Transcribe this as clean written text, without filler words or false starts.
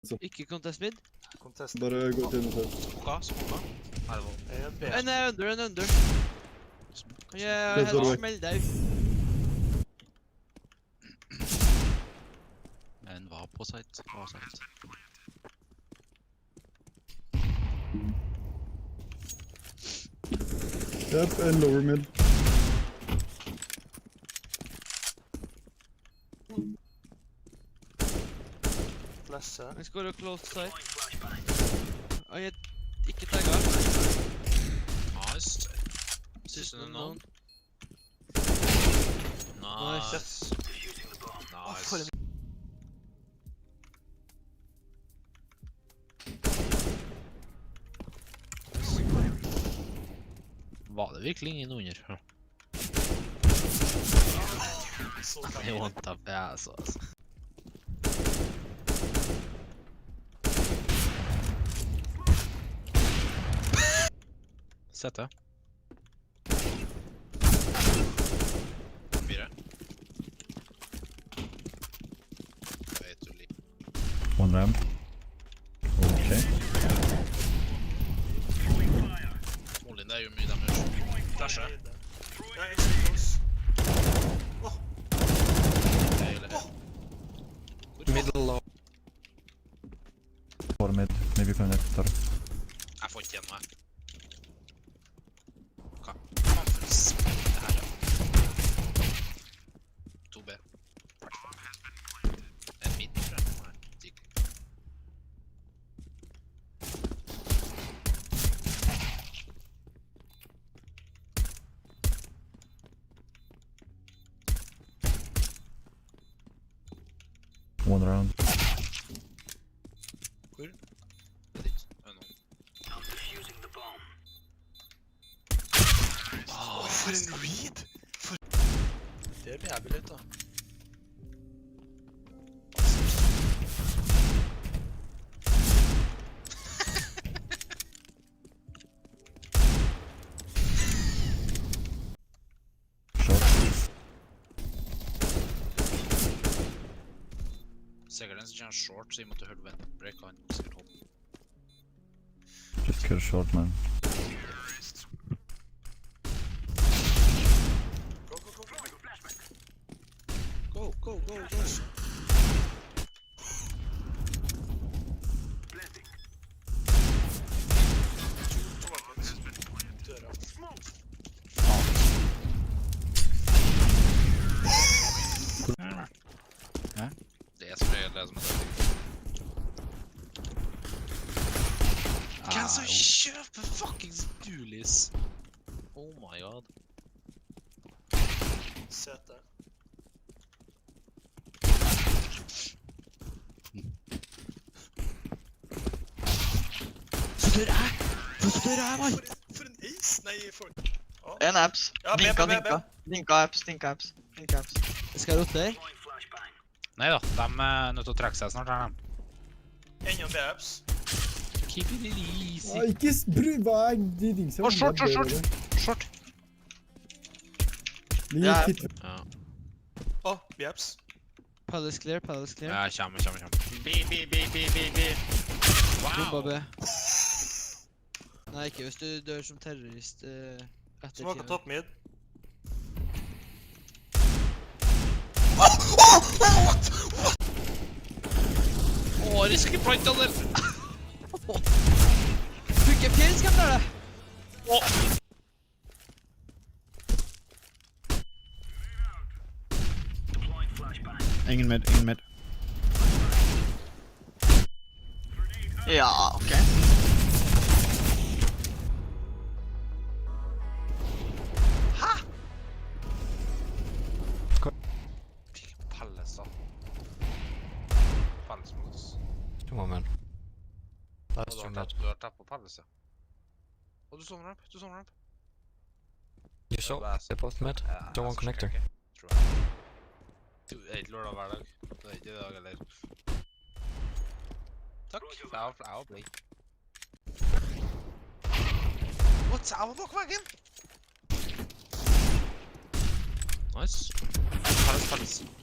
Så. Ikke contest mid. Contest. Bare gå til noe. Smoka. Her er det. En er under. Kan jeg Det står helst vekk. smelle deg? En var på site. Yep, en lower mid. Flashe. Jeg skal gå close side. Og jeg ikke tagga. Nice. Siste noen. Nice. For en... Nice. Var det virkelig ingen under? Det var inte bäs alltså. Sätt det. Fyra. Jag vet hur liv. One ramp. Okay. Molin där är ju mycket damage. Flasha. Ja, extra close. Middle low. Or mid, maybe connector. Jag får inte igen mig. Fan för det här då. 2B. En mid tror jag. Nej, gick. One round. Cool. Dit. En For en read! det blir jag billigt då. Short. Säkert den som känns short så i måste hörde vänta break och han säkert hopp. Just kill short, man. Go. Døra. Det är som jag läser med det. Kan så köpa fucking Dulis? Oh my god. Sete. Hvorfor er jeg, For en ace! Nei, for... En apps. Ja, Dinka. Dinka apps. Jeg skal rotere. Nej då, de är nødt til å trekke seg snart her. En av B-apps. Keep it easy. Ja, ikke hva er de dingsene? Å, short. Ni Ja. hit. Ja, B-apps. Palace clear. jeg kommer. B. Bomba Wow. B. Nei, ikke hvis du dør som terrorist etter Smoke top mid. Åh, risky point alder. Bruker fjell, skal jeg det? Ingen mid. Ja, ok. Palace da. Palace mot oss. Come on, man. Og That's too much. du har tatt på Palace, ja. Og du sommer opp. You saw the both mid. Don't want connector. Tror jeg. Du er ikke lørdag hver dag. Det er ikke i dag, eller? Takk. Jeg var blid. What's out bak veggen? Nice. Palace.